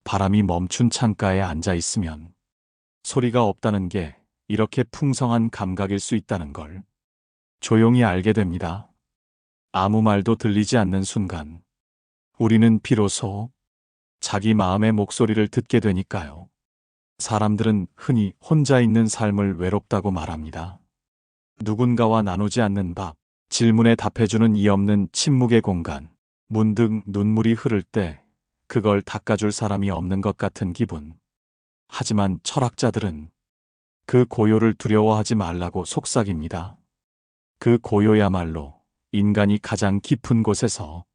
바람이 멈춘 창가에 앉아 있으면 소리가 없다는 게 이렇게 풍성한 감각일 수 있다는 걸 조용히 알게 됩니다. 아무 말도 들리지 않는 순간 우리는 비로소 자기 마음의 목소리를 듣게 되니까요. 사람들은 흔히 혼자 있는 삶을 외롭다고 말합니다. 누군가와 나누지 않는 밥, 질문에 답해주는 이 없는 침묵의 공간, 문득 눈물이 흐를 때 그걸 닦아줄 사람이 없는 것 같은 기분. 하지만 철학자들은 그 고요를 두려워하지 말라고 속삭입니다. 그 고요야말로 인간이 가장 깊은 곳에서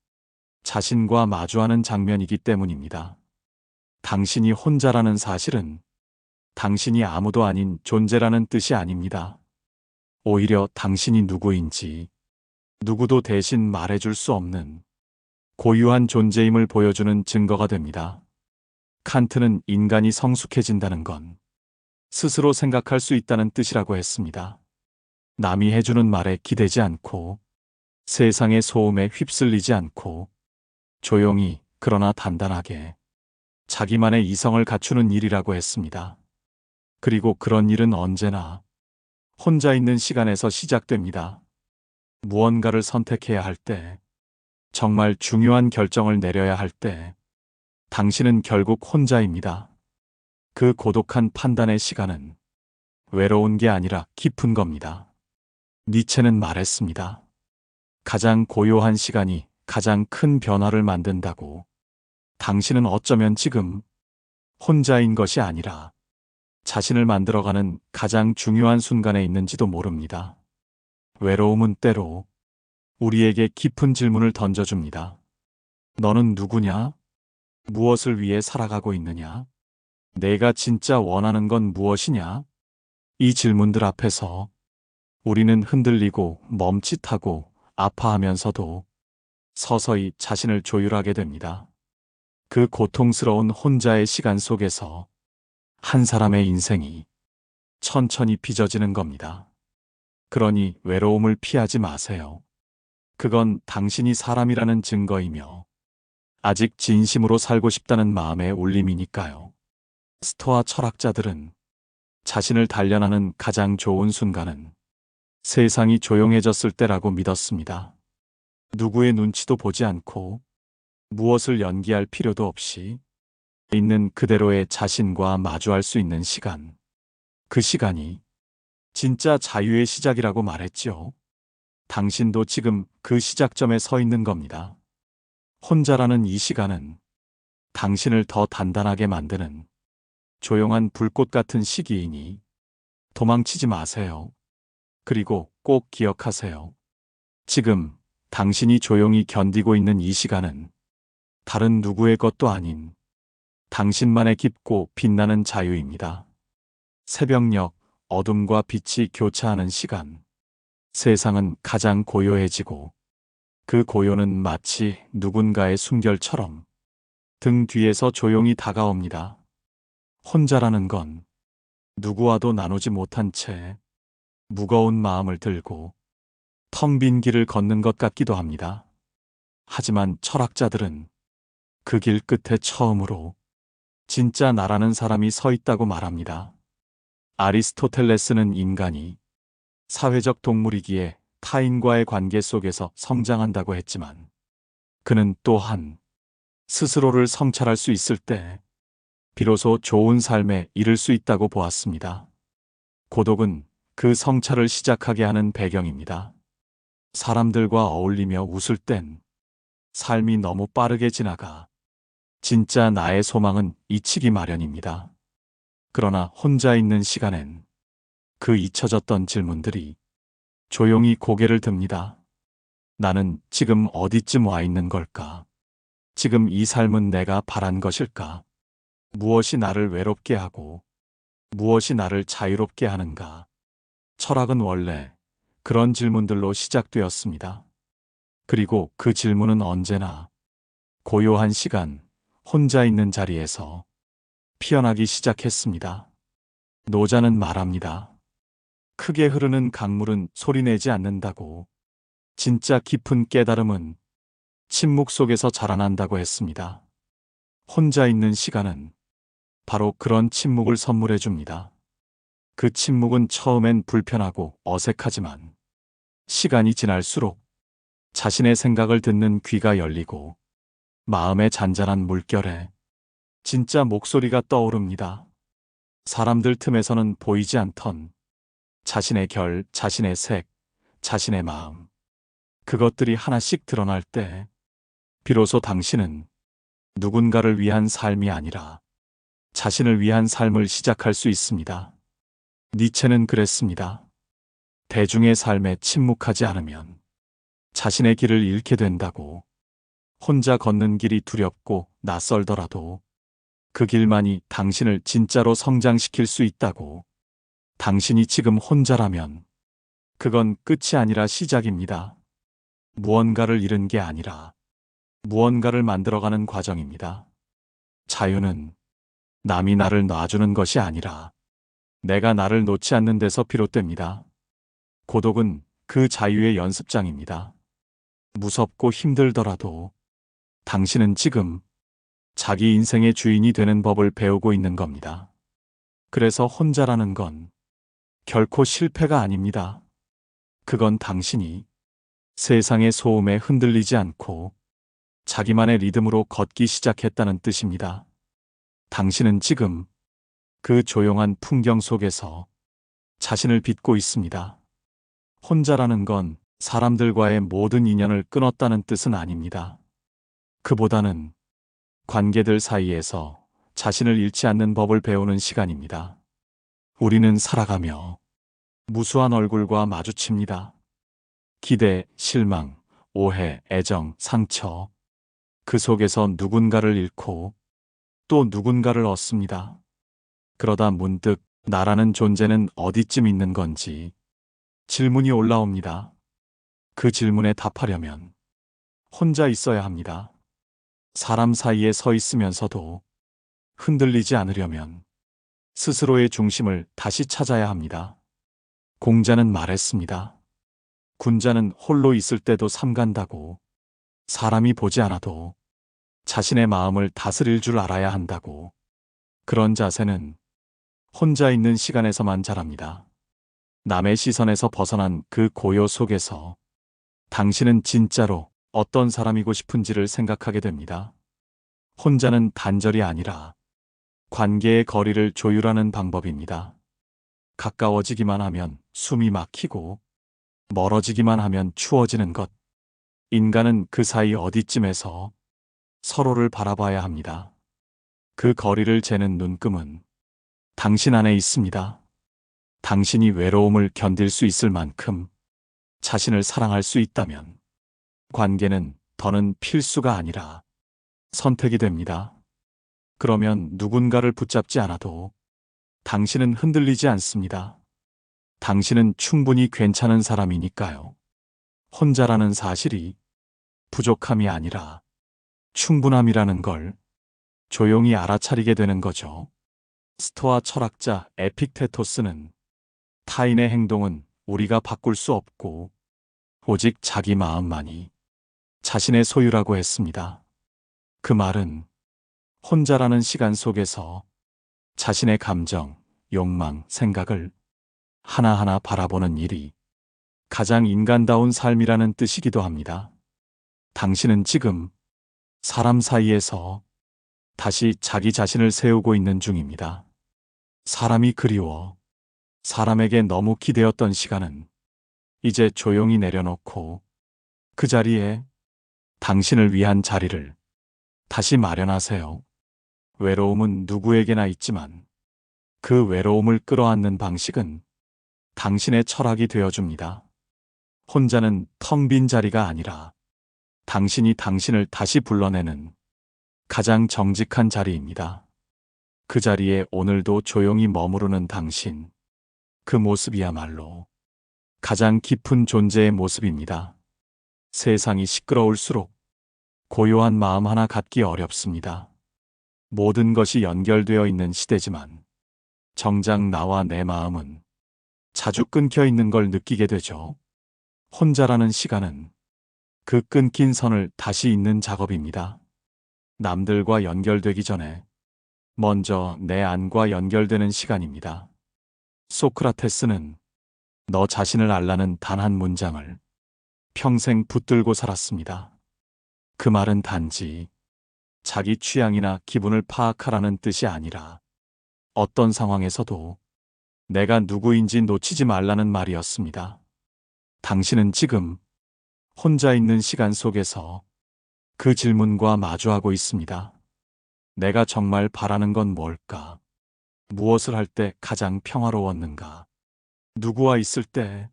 자신과 마주하는 장면이기 때문입니다. 당신이 혼자라는 사실은 당신이 아무도 아닌 존재라는 뜻이 아닙니다. 오히려 당신이 누구인지 누구도 대신 말해줄 수 없는 고유한 존재임을 보여주는 증거가 됩니다. 칸트는 인간이 성숙해진다는 건 스스로 생각할 수 있다는 뜻이라고 했습니다. 남이 해주는 말에 기대지 않고 세상의 소음에 휩쓸리지 않고 조용히 그러나 단단하게 자기만의 이성을 갖추는 일이라고 했습니다. 그리고 그런 일은 언제나 혼자 있는 시간에서 시작됩니다. 무언가를 선택해야 할 때, 정말 중요한 결정을 내려야 할 때, 당신은 결국 혼자입니다. 그 고독한 판단의 시간은 외로운 게 아니라 깊은 겁니다. 니체는 말했습니다. 가장 고요한 시간이 가장 큰 변화를 만든다고. 당신은 어쩌면 지금 혼자인 것이 아니라 자신을 만들어가는 가장 중요한 순간에 있는지도 모릅니다. 외로움은 때로 우리에게 깊은 질문을 던져줍니다. 너는 누구냐? 무엇을 위해 살아가고 있느냐? 내가 진짜 원하는 건 무엇이냐? 이 질문들 앞에서 우리는 흔들리고 멈칫하고 아파하면서도 서서히 자신을 조율하게 됩니다. 그 고통스러운 혼자의 시간 속에서 한 사람의 인생이 천천히 빚어지는 겁니다. 그러니 외로움을 피하지 마세요. 그건 당신이 사람이라는 증거이며 아직 진심으로 살고 싶다는 마음의 울림이니까요. 스토아 철학자들은 자신을 단련하는 가장 좋은 순간은 세상이 조용해졌을 때라고 믿었습니다. 누구의 눈치도 보지 않고 무엇을 연기할 필요도 없이 있는 그대로의 자신과 마주할 수 있는 시간. 그 시간이 진짜 자유의 시작이라고 말했죠. 당신도 지금 그 시작점에 서 있는 겁니다. 혼자라는 이 시간은 당신을 더 단단하게 만드는 조용한 불꽃 같은 시기이니 도망치지 마세요. 그리고 꼭 기억하세요. 지금 당신이 조용히 견디고 있는 이 시간은 다른 누구의 것도 아닌 당신만의 깊고 빛나는 자유입니다. 새벽녘 어둠과 빛이 교차하는 시간. 세상은 가장 고요해지고 그 고요는 마치 누군가의 숨결처럼 등 뒤에서 조용히 다가옵니다. 혼자라는 건 누구와도 나누지 못한 채 무거운 마음을 들고 텅 빈 길을 걷는 것 같기도 합니다. 하지만 철학자들은 그 길 끝에 처음으로 진짜 나라는 사람이 서 있다고 말합니다. 아리스토텔레스는 인간이 사회적 동물이기에 타인과의 관계 속에서 성장한다고 했지만 그는 또한 스스로를 성찰할 수 있을 때 비로소 좋은 삶에 이를 수 있다고 보았습니다. 고독은 그 성찰을 시작하게 하는 배경입니다. 사람들과 어울리며 웃을 땐 삶이 너무 빠르게 지나가 진짜 나의 소망은 잊히기 마련입니다. 그러나 혼자 있는 시간엔 그 잊혀졌던 질문들이 조용히 고개를 듭니다. 나는 지금 어디쯤 와 있는 걸까? 지금 이 삶은 내가 바란 것일까? 무엇이 나를 외롭게 하고 무엇이 나를 자유롭게 하는가? 철학은 원래 그런 질문들로 시작되었습니다. 그리고 그 질문은 언제나 고요한 시간, 혼자 있는 자리에서 피어나기 시작했습니다. 노자는 말합니다. 크게 흐르는 강물은 소리내지 않는다고. 진짜 깊은 깨달음은 침묵 속에서 자라난다고 했습니다. 혼자 있는 시간은 바로 그런 침묵을 선물해 줍니다. 그 침묵은 처음엔 불편하고 어색하지만 시간이 지날수록 자신의 생각을 듣는 귀가 열리고 마음의 잔잔한 물결에 진짜 목소리가 떠오릅니다. 사람들 틈에서는 보이지 않던 자신의 결, 자신의 색, 자신의 마음. 그것들이 하나씩 드러날 때 비로소 당신은 누군가를 위한 삶이 아니라 자신을 위한 삶을 시작할 수 있습니다. 니체는 그랬습니다. 대중의 삶에 침묵하지 않으면 자신의 길을 잃게 된다고. 혼자 걷는 길이 두렵고 낯설더라도 그 길만이 당신을 진짜로 성장시킬 수 있다고. 당신이 지금 혼자라면 그건 끝이 아니라 시작입니다. 무언가를 잃은 게 아니라 무언가를 만들어가는 과정입니다. 자유는 남이 나를 놔주는 것이 아니라 내가 나를 놓지 않는 데서 비롯됩니다. 고독은 그 자유의 연습장입니다. 무섭고 힘들더라도 당신은 지금 자기 인생의 주인이 되는 법을 배우고 있는 겁니다. 그래서 혼자라는 건 결코 실패가 아닙니다. 그건 당신이 세상의 소음에 흔들리지 않고 자기만의 리듬으로 걷기 시작했다는 뜻입니다. 당신은 지금 그 조용한 풍경 속에서 자신을 빚고 있습니다. 혼자라는 건 사람들과의 모든 인연을 끊었다는 뜻은 아닙니다. 그보다는 관계들 사이에서 자신을 잃지 않는 법을 배우는 시간입니다. 우리는 살아가며 무수한 얼굴과 마주칩니다. 기대, 실망, 오해, 애정, 상처. 그 속에서 누군가를 잃고 또 누군가를 얻습니다. 그러다 문득 나라는 존재는 어디쯤 있는 건지 질문이 올라옵니다. 그 질문에 답하려면 혼자 있어야 합니다. 사람 사이에 서 있으면서도 흔들리지 않으려면 스스로의 중심을 다시 찾아야 합니다. 공자는 말했습니다. 군자는 홀로 있을 때도 삼간다고. 사람이 보지 않아도 자신의 마음을 다스릴 줄 알아야 한다고. 그런 자세는 혼자 있는 시간에서만 자랍니다. 남의 시선에서 벗어난 그 고요 속에서 당신은 진짜로 어떤 사람이고 싶은지를 생각하게 됩니다. 혼자는 단절이 아니라 관계의 거리를 조율하는 방법입니다. 가까워지기만 하면 숨이 막히고 멀어지기만 하면 추워지는 것. 인간은 그 사이 어디쯤에서 서로를 바라봐야 합니다. 그 거리를 재는 눈금은 당신 안에 있습니다. 당신이 외로움을 견딜 수 있을 만큼 자신을 사랑할 수 있다면 관계는 더는 필수가 아니라 선택이 됩니다. 그러면 누군가를 붙잡지 않아도 당신은 흔들리지 않습니다. 당신은 충분히 괜찮은 사람이니까요. 혼자라는 사실이 부족함이 아니라 충분함이라는 걸 조용히 알아차리게 되는 거죠. 스토아 철학자 에픽테토스는 타인의 행동은 우리가 바꿀 수 없고 오직 자기 마음만이 자신의 소유라고 했습니다. 그 말은 혼자라는 시간 속에서 자신의 감정, 욕망, 생각을 하나하나 바라보는 일이 가장 인간다운 삶이라는 뜻이기도 합니다. 당신은 지금 사람 사이에서 다시 자기 자신을 세우고 있는 중입니다. 사람이 그리워 사람에게 너무 기대었던 시간은 이제 조용히 내려놓고 그 자리에 당신을 위한 자리를 다시 마련하세요. 외로움은 누구에게나 있지만 그 외로움을 끌어안는 방식은 당신의 철학이 되어줍니다. 혼자는 텅 빈 자리가 아니라 당신이 당신을 다시 불러내는 가장 정직한 자리입니다. 그 자리에 오늘도 조용히 머무르는 당신. 그 모습이야말로 가장 깊은 존재의 모습입니다. 세상이 시끄러울수록 고요한 마음 하나 갖기 어렵습니다. 모든 것이 연결되어 있는 시대지만 정작 나와 내 마음은 자주 끊겨 있는 걸 느끼게 되죠. 혼자라는 시간은 그 끊긴 선을 다시 잇는 작업입니다. 남들과 연결되기 전에 먼저 내 안과 연결되는 시간입니다. 소크라테스는 너 자신을 알라는 단 한 문장을 평생 붙들고 살았습니다. 그 말은 단지 자기 취향이나 기분을 파악하라는 뜻이 아니라 어떤 상황에서도 내가 누구인지 놓치지 말라는 말이었습니다. 당신은 지금 혼자 있는 시간 속에서 그 질문과 마주하고 있습니다. 내가 정말 바라는 건 뭘까? 무엇을 할 때 가장 평화로웠는가? 누구와 있을 때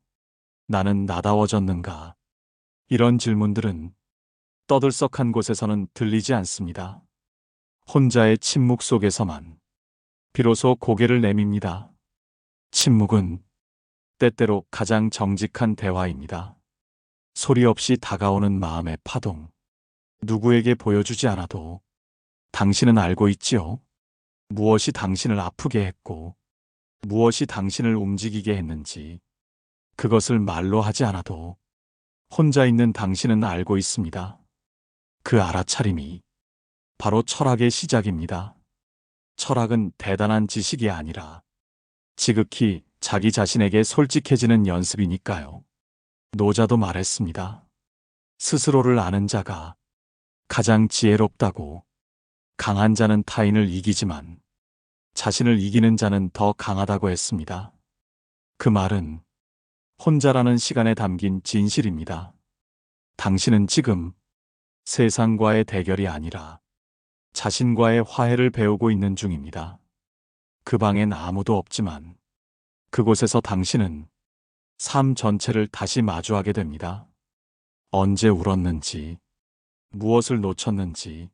나는 나다워졌는가? 이런 질문들은 떠들썩한 곳에서는 들리지 않습니다. 혼자의 침묵 속에서만 비로소 고개를 내밉니다. 침묵은 때때로 가장 정직한 대화입니다. 소리 없이 다가오는 마음의 파동. 누구에게 보여주지 않아도 당신은 알고 있지요. 무엇이 당신을 아프게 했고 무엇이 당신을 움직이게 했는지 그것을 말로 하지 않아도 혼자 있는 당신은 알고 있습니다. 그 알아차림이 바로 철학의 시작입니다. 철학은 대단한 지식이 아니라 지극히 자기 자신에게 솔직해지는 연습이니까요. 노자도 말했습니다. 스스로를 아는 자가 가장 지혜롭다고. 강한 자는 타인을 이기지만 자신을 이기는 자는 더 강하다고 했습니다. 그 말은 혼자라는 시간에 담긴 진실입니다. 당신은 지금 세상과의 대결이 아니라 자신과의 화해를 배우고 있는 중입니다. 그 방엔 아무도 없지만 그곳에서 당신은 삶 전체를 다시 마주하게 됩니다. 언제 울었는지, 무엇을 놓쳤는지,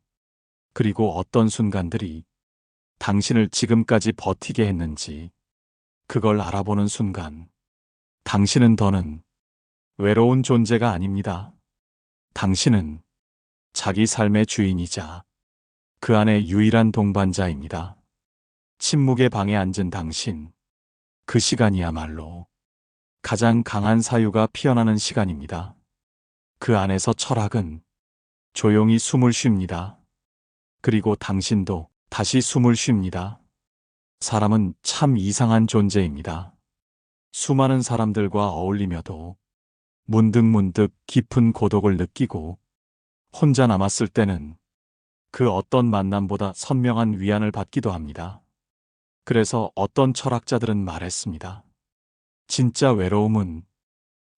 그리고 어떤 순간들이 당신을 지금까지 버티게 했는지, 그걸 알아보는 순간, 당신은 더는 외로운 존재가 아닙니다. 당신은 자기 삶의 주인이자 그 안의 유일한 동반자입니다. 침묵의 방에 앉은 당신, 그 시간이야말로 가장 강한 사유가 피어나는 시간입니다. 그 안에서 철학은 조용히 숨을 쉽니다. 그리고 당신도 다시 숨을 쉽니다. 사람은 참 이상한 존재입니다. 수많은 사람들과 어울리며도 문득문득 깊은 고독을 느끼고 혼자 남았을 때는 그 어떤 만남보다 선명한 위안을 받기도 합니다. 그래서 어떤 철학자들은 말했습니다. 진짜 외로움은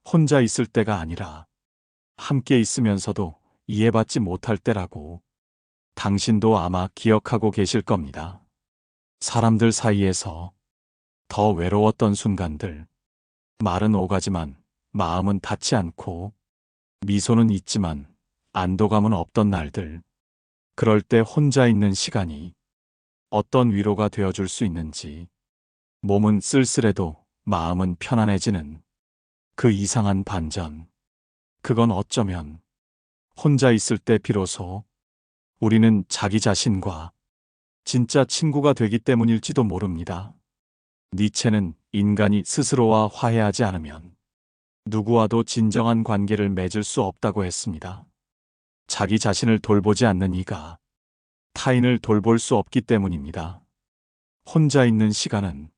혼자 있을 때가 아니라 함께 있으면서도 이해받지 못할 때라고. 당신도 아마 기억하고 계실 겁니다. 사람들 사이에서 더 외로웠던 순간들. 말은 오가지만 마음은 닿지 않고 미소는 있지만 안도감은 없던 날들. 그럴 때 혼자 있는 시간이 어떤 위로가 되어줄 수 있는지, 몸은 쓸쓸해도 마음은 편안해지는 그 이상한 반전. 그건 어쩌면 혼자 있을 때 비로소 우리는 자기 자신과 진짜 친구가 되기 때문일지도 모릅니다. 니체는 인간이 스스로와 화해하지 않으면 누구와도 진정한 관계를 맺을 수 없다고 했습니다. 자기 자신을 돌보지 않는 이가 타인을 돌볼 수 없기 때문입니다. 혼자 있는 시간은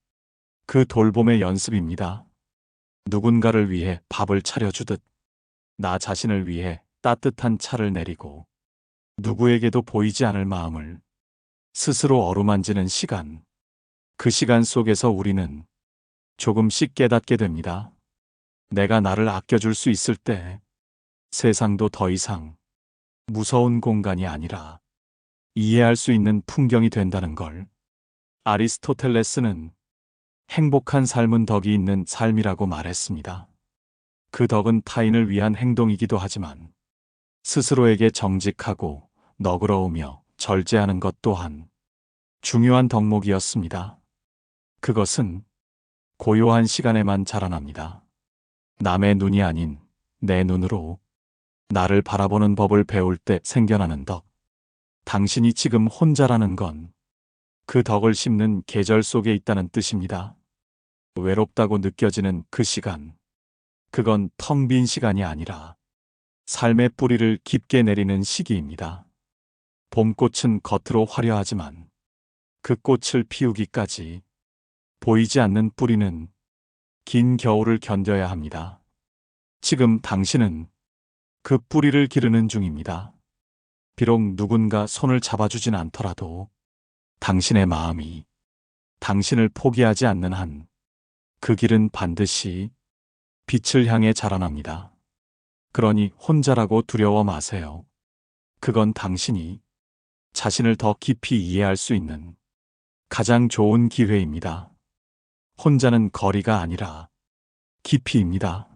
그 돌봄의 연습입니다. 누군가를 위해 밥을 차려주듯 나 자신을 위해 따뜻한 차를 내리고 누구에게도 보이지 않을 마음을 스스로 어루만지는 시간. 그 시간 속에서 우리는 조금씩 깨닫게 됩니다. 내가 나를 아껴줄 수 있을 때 세상도 더 이상 무서운 공간이 아니라 이해할 수 있는 풍경이 된다는 걸. 아리스토텔레스는 행복한 삶은 덕이 있는 삶이라고 말했습니다. 그 덕은 타인을 위한 행동이기도 하지만 스스로에게 정직하고 너그러우며 절제하는 것 또한 중요한 덕목이었습니다. 그것은 고요한 시간에만 자라납니다. 남의 눈이 아닌 내 눈으로 나를 바라보는 법을 배울 때 생겨나는 덕. 당신이 지금 혼자라는 건 그 덕을 심는 계절 속에 있다는 뜻입니다. 외롭다고 느껴지는 그 시간. 그건 텅 빈 시간이 아니라 삶의 뿌리를 깊게 내리는 시기입니다. 봄꽃은 겉으로 화려하지만 그 꽃을 피우기까지 보이지 않는 뿌리는 긴 겨울을 견뎌야 합니다. 지금 당신은 그 뿌리를 기르는 중입니다. 비록 누군가 손을 잡아주진 않더라도 당신의 마음이 당신을 포기하지 않는 한 그 길은 반드시 빛을 향해 자라납니다. 그러니 혼자라고 두려워 마세요. 그건 당신이 자신을 더 깊이 이해할 수 있는 가장 좋은 기회입니다. 혼자는 거리가 아니라 깊이입니다.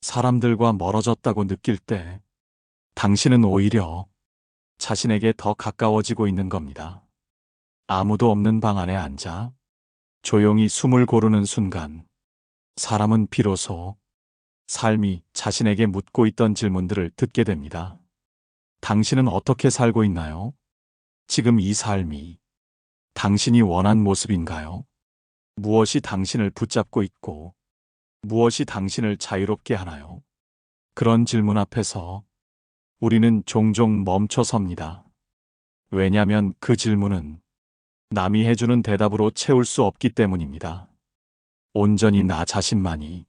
사람들과 멀어졌다고 느낄 때 당신은 오히려 자신에게 더 가까워지고 있는 겁니다. 아무도 없는 방 안에 앉아 조용히 숨을 고르는 순간 사람은 비로소 삶이 자신에게 묻고 있던 질문들을 듣게 됩니다. 당신은 어떻게 살고 있나요? 지금 이 삶이 당신이 원한 모습인가요? 무엇이 당신을 붙잡고 있고 무엇이 당신을 자유롭게 하나요? 그런 질문 앞에서 우리는 종종 멈춰 섭니다. 왜냐하면 그 질문은 남이 해주는 대답으로 채울 수 없기 때문입니다. 온전히 나 자신만이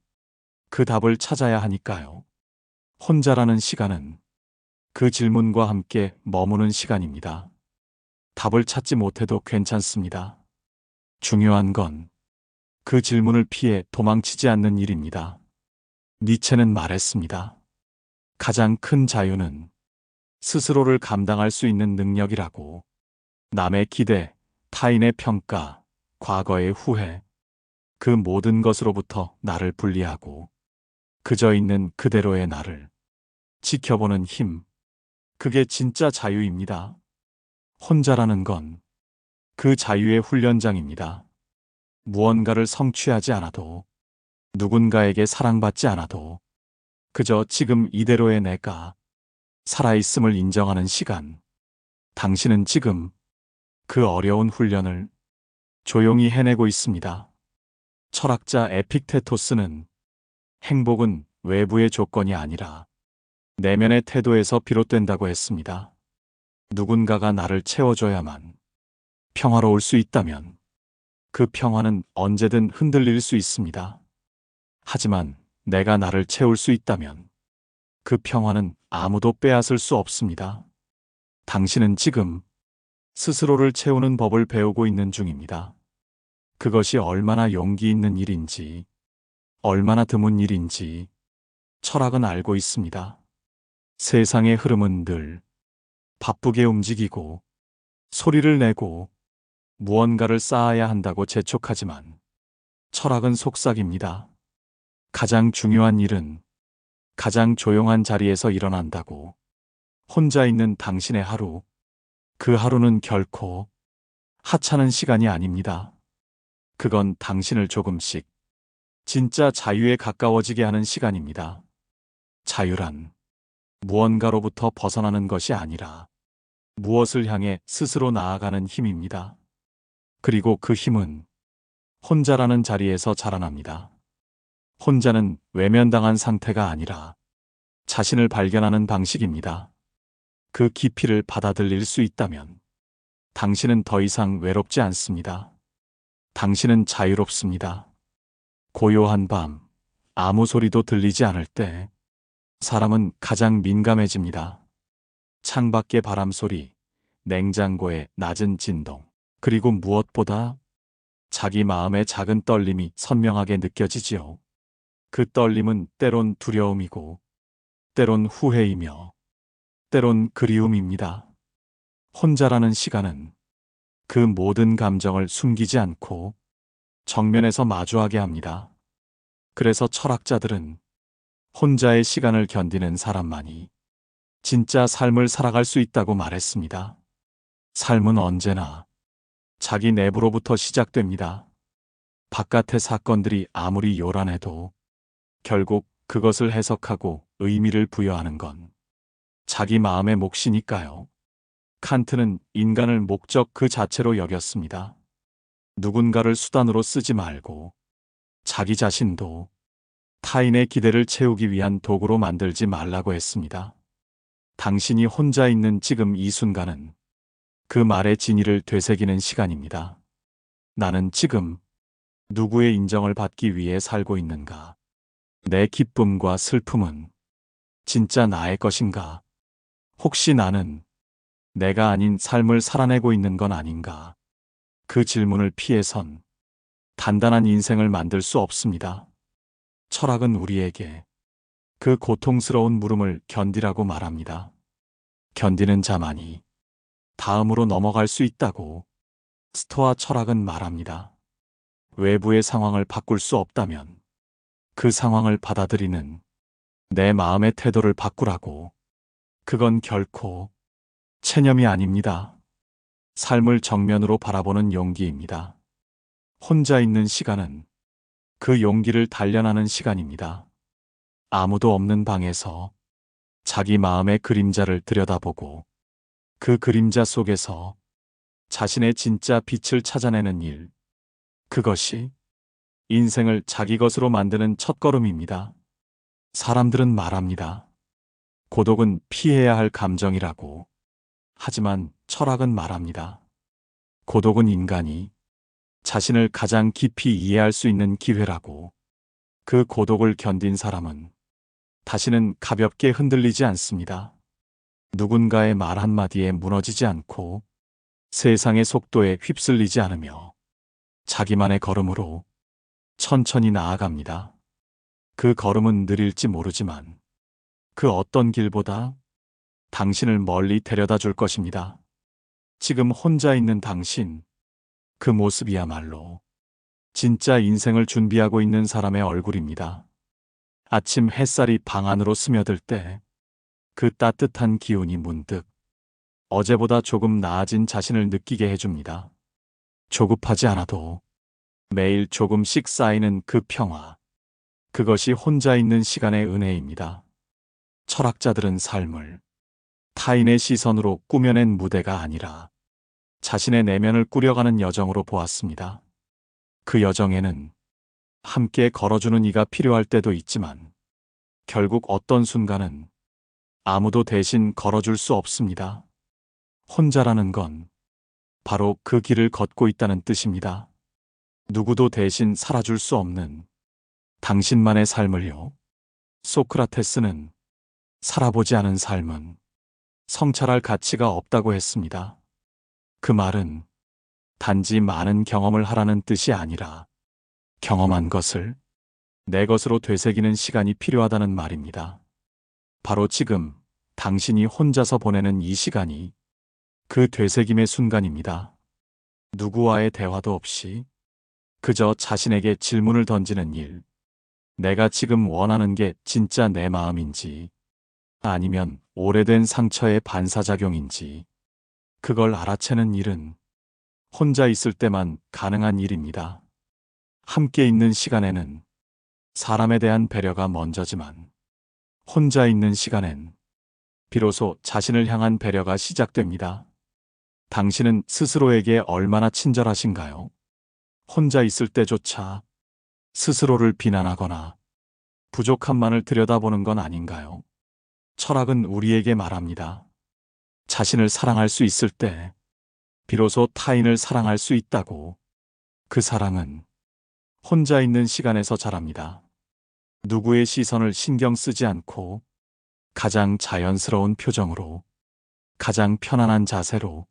그 답을 찾아야 하니까요. 혼자라는 시간은 그 질문과 함께 머무는 시간입니다. 답을 찾지 못해도 괜찮습니다. 중요한 건 그 질문을 피해 도망치지 않는 일입니다. 니체는 말했습니다. 가장 큰 자유는 스스로를 감당할 수 있는 능력이라고. 남의 기대, 타인의 평가, 과거의 후회, 그 모든 것으로부터 나를 분리하고 그저 있는 그대로의 나를 지켜보는 힘, 그게 진짜 자유입니다. 혼자라는 건 그 자유의 훈련장입니다. 무언가를 성취하지 않아도, 누군가에게 사랑받지 않아도 그저 지금 이대로의 내가 살아있음을 인정하는 시간. 당신은 지금 그 어려운 훈련을 조용히 해내고 있습니다. 철학자 에픽테토스는 행복은 외부의 조건이 아니라 내면의 태도에서 비롯된다고 했습니다. 누군가가 나를 채워줘야만 평화로울 수 있다면 그 평화는 언제든 흔들릴 수 있습니다. 하지만 내가 나를 채울 수 있다면 그 평화는 아무도 빼앗을 수 없습니다. 당신은 지금 스스로를 채우는 법을 배우고 있는 중입니다. 그것이 얼마나 용기 있는 일인지, 얼마나 드문 일인지 철학은 알고 있습니다. 세상의 흐름은 늘 바쁘게 움직이고 소리를 내고 무언가를 쌓아야 한다고 재촉하지만 철학은 속삭입니다. 가장 중요한 일은 가장 조용한 자리에서 일어난다고. 혼자 있는 당신의 하루, 그 하루는 결코 하찮은 시간이 아닙니다. 그건 당신을 조금씩 진짜 자유에 가까워지게 하는 시간입니다. 자유란 무언가로부터 벗어나는 것이 아니라 무엇을 향해 스스로 나아가는 힘입니다. 그리고 그 힘은 혼자라는 자리에서 자라납니다. 혼자는 외면당한 상태가 아니라 자신을 발견하는 방식입니다. 그 깊이를 받아들일 수 있다면 당신은 더 이상 외롭지 않습니다. 당신은 자유롭습니다. 고요한 밤, 아무 소리도 들리지 않을 때 사람은 가장 민감해집니다. 창밖의 바람 소리, 냉장고의 낮은 진동, 그리고 무엇보다 자기 마음의 작은 떨림이 선명하게 느껴지지요. 그 떨림은 때론 두려움이고, 때론 후회이며, 때론 그리움입니다. 혼자라는 시간은 그 모든 감정을 숨기지 않고 정면에서 마주하게 합니다. 그래서 철학자들은 혼자의 시간을 견디는 사람만이 진짜 삶을 살아갈 수 있다고 말했습니다. 삶은 언제나 자기 내부로부터 시작됩니다. 바깥의 사건들이 아무리 요란해도 결국 그것을 해석하고 의미를 부여하는 건 자기 마음의 몫이니까요. 칸트는 인간을 목적 그 자체로 여겼습니다. 누군가를 수단으로 쓰지 말고 자기 자신도 타인의 기대를 채우기 위한 도구로 만들지 말라고 했습니다. 당신이 혼자 있는 지금 이 순간은 그 말의 진위를 되새기는 시간입니다. 나는 지금 누구의 인정을 받기 위해 살고 있는가? 내 기쁨과 슬픔은 진짜 나의 것인가? 혹시 나는 내가 아닌 삶을 살아내고 있는 건 아닌가? 그 질문을 피해선 단단한 인생을 만들 수 없습니다. 철학은 우리에게 그 고통스러운 물음을 견디라고 말합니다. 견디는 자만이 다음으로 넘어갈 수 있다고 스토아 철학은 말합니다. 외부의 상황을 바꿀 수 없다면 그 상황을 받아들이는 내 마음의 태도를 바꾸라고. 그건 결코 체념이 아닙니다. 삶을 정면으로 바라보는 용기입니다. 혼자 있는 시간은 그 용기를 단련하는 시간입니다. 아무도 없는 방에서 자기 마음의 그림자를 들여다보고 그 그림자 속에서 자신의 진짜 빛을 찾아내는 일. 그것이 인생을 자기 것으로 만드는 첫걸음입니다. 사람들은 말합니다. 고독은 피해야 할 감정이라고. 하지만 철학은 말합니다. 고독은 인간이 자신을 가장 깊이 이해할 수 있는 기회라고. 그 고독을 견딘 사람은 다시는 가볍게 흔들리지 않습니다. 누군가의 말 한마디에 무너지지 않고 세상의 속도에 휩쓸리지 않으며 자기만의 걸음으로 천천히 나아갑니다. 그 걸음은 느릴지 모르지만 그 어떤 길보다 당신을 멀리 데려다 줄 것입니다. 지금 혼자 있는 당신, 그 모습이야말로 진짜 인생을 준비하고 있는 사람의 얼굴입니다. 아침 햇살이 방 안으로 스며들 때 그 따뜻한 기운이 문득 어제보다 조금 나아진 자신을 느끼게 해줍니다. 조급하지 않아도 매일 조금씩 쌓이는 그 평화. 그것이 혼자 있는 시간의 은혜입니다. 철학자들은 삶을 타인의 시선으로 꾸며낸 무대가 아니라 자신의 내면을 꾸려가는 여정으로 보았습니다. 그 여정에는 함께 걸어주는 이가 필요할 때도 있지만 결국 어떤 순간은 아무도 대신 걸어줄 수 없습니다. 혼자라는 건 바로 그 길을 걷고 있다는 뜻입니다. 누구도 대신 살아줄 수 없는 당신만의 삶을요. 소크라테스는 살아보지 않은 삶은 성찰할 가치가 없다고 했습니다. 그 말은 단지 많은 경험을 하라는 뜻이 아니라 경험한 것을 내 것으로 되새기는 시간이 필요하다는 말입니다. 바로 지금 당신이 혼자서 보내는 이 시간이 그 되새김의 순간입니다. 누구와의 대화도 없이 그저 자신에게 질문을 던지는 일. 내가 지금 원하는 게 진짜 내 마음인지 아니면 오래된 상처의 반사작용인지 그걸 알아채는 일은 혼자 있을 때만 가능한 일입니다. 함께 있는 시간에는 사람에 대한 배려가 먼저지만 혼자 있는 시간엔 비로소 자신을 향한 배려가 시작됩니다. 당신은 스스로에게 얼마나 친절하신가요? 혼자 있을 때조차 스스로를 비난하거나 부족함만을 들여다보는 건 아닌가요? 철학은 우리에게 말합니다. 자신을 사랑할 수 있을 때 비로소 타인을 사랑할 수 있다고. 그 사랑은 혼자 있는 시간에서 자랍니다. 누구의 시선을 신경 쓰지 않고 가장 자연스러운 표정으로 가장 편안한 자세로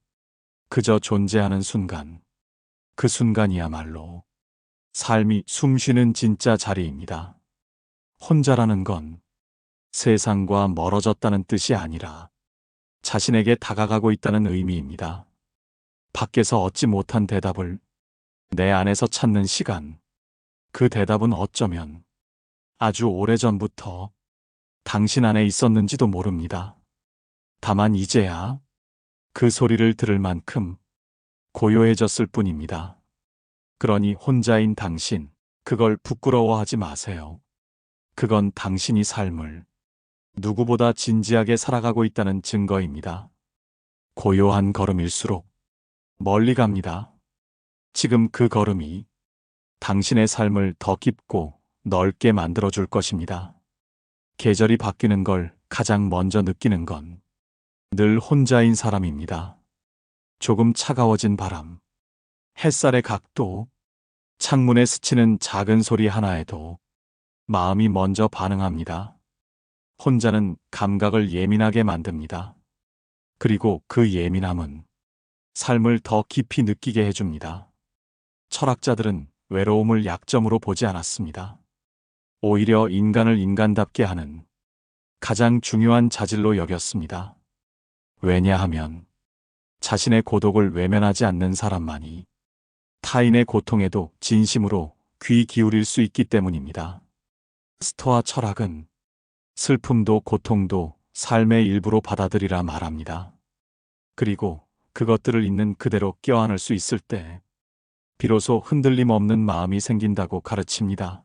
그저 존재하는 순간. 그 순간이야말로 삶이 숨쉬는 진짜 자리입니다. 혼자라는 건 세상과 멀어졌다는 뜻이 아니라 자신에게 다가가고 있다는 의미입니다. 밖에서 얻지 못한 대답을 내 안에서 찾는 시간. 그 대답은 어쩌면 아주 오래전부터 당신 안에 있었는지도 모릅니다. 다만 이제야 그 소리를 들을 만큼 고요해졌을 뿐입니다. 그러니 혼자인 당신, 그걸 부끄러워하지 마세요. 그건 당신이 삶을 누구보다 진지하게 살아가고 있다는 증거입니다. 고요한 걸음일수록 멀리 갑니다. 지금 그 걸음이 당신의 삶을 더 깊고 넓게 만들어줄 것입니다. 계절이 바뀌는 걸 가장 먼저 느끼는 건 늘 혼자인 사람입니다. 조금 차가워진 바람, 햇살의 각도, 창문에 스치는 작은 소리 하나에도 마음이 먼저 반응합니다. 혼자는 감각을 예민하게 만듭니다. 그리고 그 예민함은 삶을 더 깊이 느끼게 해줍니다. 철학자들은 외로움을 약점으로 보지 않았습니다. 오히려 인간을 인간답게 하는 가장 중요한 자질로 여겼습니다. 왜냐하면 자신의 고독을 외면하지 않는 사람만이 타인의 고통에도 진심으로 귀 기울일 수 있기 때문입니다. 스토아 철학은 슬픔도 고통도 삶의 일부로 받아들이라 말합니다. 그리고 그것들을 있는 그대로 껴안을 수 있을 때 비로소 흔들림 없는 마음이 생긴다고 가르칩니다.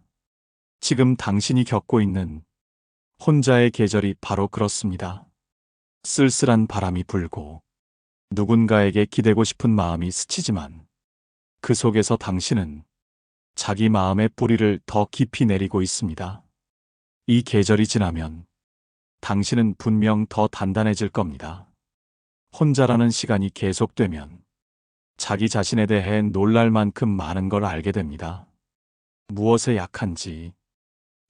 지금 당신이 겪고 있는 혼자의 계절이 바로 그렇습니다. 쓸쓸한 바람이 불고 누군가에게 기대고 싶은 마음이 스치지만 그 속에서 당신은 자기 마음의 뿌리를 더 깊이 내리고 있습니다. 이 계절이 지나면 당신은 분명 더 단단해질 겁니다. 혼자라는 시간이 계속되면 자기 자신에 대해 놀랄 만큼 많은 걸 알게 됩니다. 무엇에 약한지,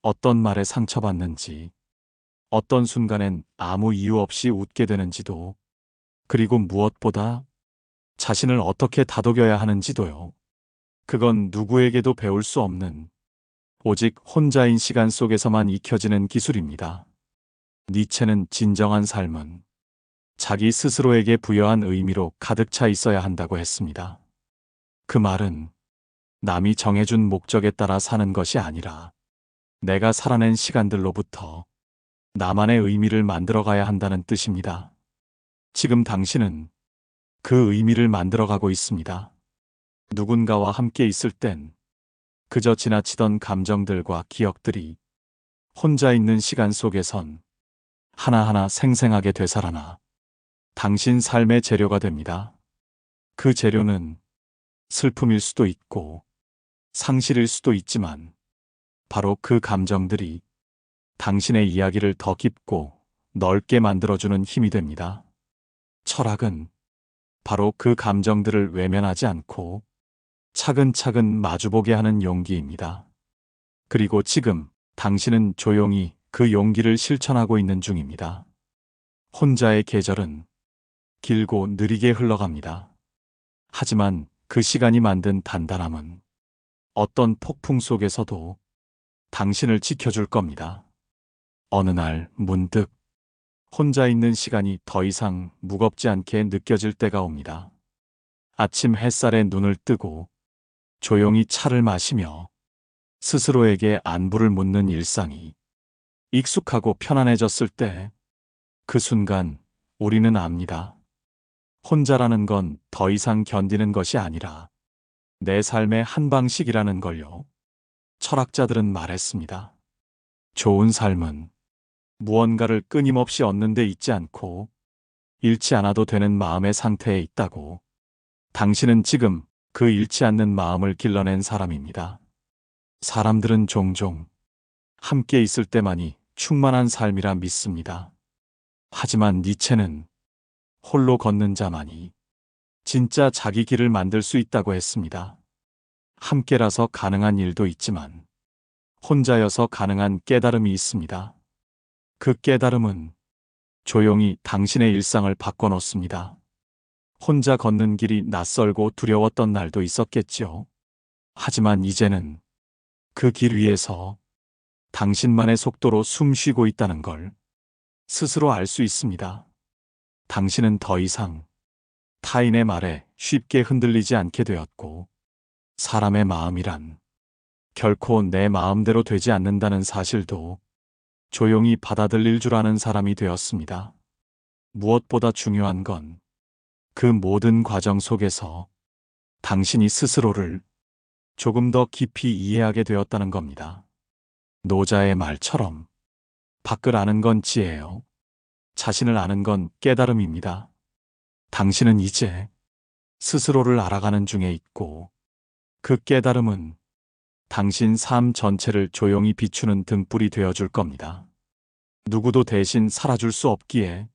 어떤 말에 상처받는지, 어떤 순간엔 아무 이유 없이 웃게 되는지도, 그리고 무엇보다 자신을 어떻게 다독여야 하는지도요. 그건 누구에게도 배울 수 없는 오직 혼자인 시간 속에서만 익혀지는 기술입니다. 니체는 진정한 삶은 자기 스스로에게 부여한 의미로 가득 차 있어야 한다고 했습니다. 그 말은 남이 정해준 목적에 따라 사는 것이 아니라 내가 살아낸 시간들로부터 나만의 의미를 만들어가야 한다는 뜻입니다. 지금 당신은 그 의미를 만들어가고 있습니다. 누군가와 함께 있을 땐 그저 지나치던 감정들과 기억들이 혼자 있는 시간 속에선 하나하나 생생하게 되살아나 당신 삶의 재료가 됩니다. 그 재료는 슬픔일 수도 있고 상실일 수도 있지만 바로 그 감정들이 당신의 이야기를 더 깊고 넓게 만들어주는 힘이 됩니다. 철학은 바로 그 감정들을 외면하지 않고 차근차근 마주보게 하는 용기입니다. 그리고 지금 당신은 조용히 그 용기를 실천하고 있는 중입니다. 혼자의 계절은 길고 느리게 흘러갑니다. 하지만 그 시간이 만든 단단함은 어떤 폭풍 속에서도 당신을 지켜줄 겁니다. 어느 날 문득 혼자 있는 시간이 더 이상 무겁지 않게 느껴질 때가 옵니다. 아침 햇살에 눈을 뜨고 조용히 차를 마시며 스스로에게 안부를 묻는 일상이 익숙하고 편안해졌을 때 그 순간 우리는 압니다. 혼자라는 건 더 이상 견디는 것이 아니라 내 삶의 한 방식이라는 걸요. 철학자들은 말했습니다. 좋은 삶은 무언가를 끊임없이 얻는 데 있지 않고 잃지 않아도 되는 마음의 상태에 있다고. 당신은 지금 그 잃지 않는 마음을 길러낸 사람입니다. 사람들은 종종 함께 있을 때만이 충만한 삶이라 믿습니다. 하지만 니체는 홀로 걷는 자만이 진짜 자기 길을 만들 수 있다고 했습니다. 함께라서 가능한 일도 있지만 혼자여서 가능한 깨달음이 있습니다. 그 깨달음은 조용히 당신의 일상을 바꿔놓습니다. 혼자 걷는 길이 낯설고 두려웠던 날도 있었겠죠. 하지만 이제는 그 길 위에서 당신만의 속도로 숨 쉬고 있다는 걸 스스로 알 수 있습니다. 당신은 더 이상 타인의 말에 쉽게 흔들리지 않게 되었고, 사람의 마음이란 결코 내 마음대로 되지 않는다는 사실도 조용히 받아들일 줄 아는 사람이 되었습니다. 무엇보다 중요한 건 그 모든 과정 속에서 당신이 스스로를 조금 더 깊이 이해하게 되었다는 겁니다. 노자의 말처럼 밖을 아는 건 지혜요. 자신을 아는 건 깨달음입니다. 당신은 이제 스스로를 알아가는 중에 있고 그 깨달음은 당신 삶 전체를 조용히 비추는 등불이 되어줄 겁니다. 누구도 대신 살아줄 수 없기에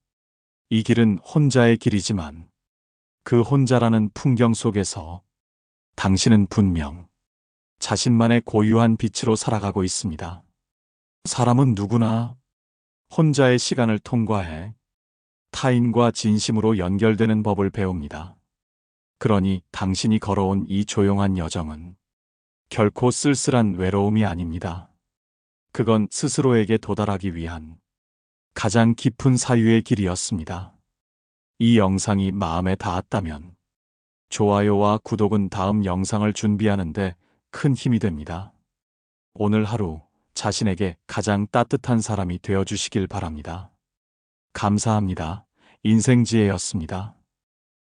이 길은 혼자의 길이지만 그 혼자라는 풍경 속에서 당신은 분명 자신만의 고유한 빛으로 살아가고 있습니다. 사람은 누구나 혼자의 시간을 통과해 타인과 진심으로 연결되는 법을 배웁니다. 그러니 당신이 걸어온 이 조용한 여정은 결코 쓸쓸한 외로움이 아닙니다. 그건 스스로에게 도달하기 위한 가장 깊은 사유의 길이었습니다. 이 영상이 마음에 닿았다면 좋아요와 구독은 다음 영상을 준비하는데 큰 힘이 됩니다. 오늘 하루 자신에게 가장 따뜻한 사람이 되어주시길 바랍니다. 감사합니다. 인생지혜였습니다.